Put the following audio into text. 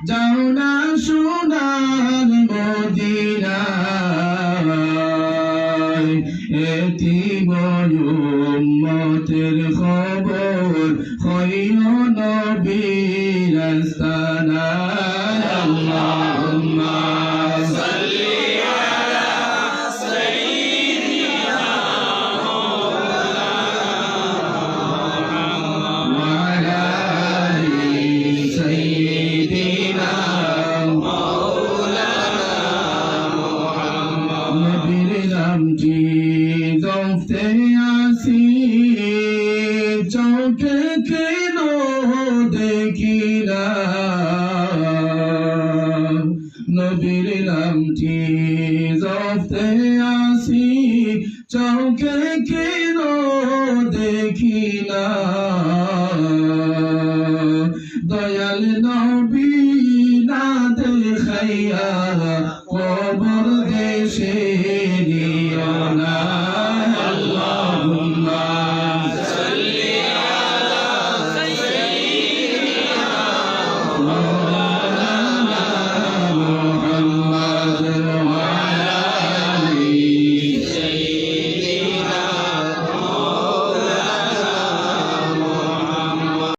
যাও না সোনার মদিনায় এতিম উম্মতের খবর কইও নবীর আস্তানায় আল্লাহুম্মা সাল্লি আলা সাইয়্যিদিনা ওয়া আলা আলি সাইয়্যিদিনা মাওলানা মুহাম্মদ নবীর নামটি জপতে আসি চোখে কেন দেখি না নবীর নামটি জপতে আসি চোখে কেন দেখি না দয়াল নবী না দেখাইয়া কবর দেশে নিও না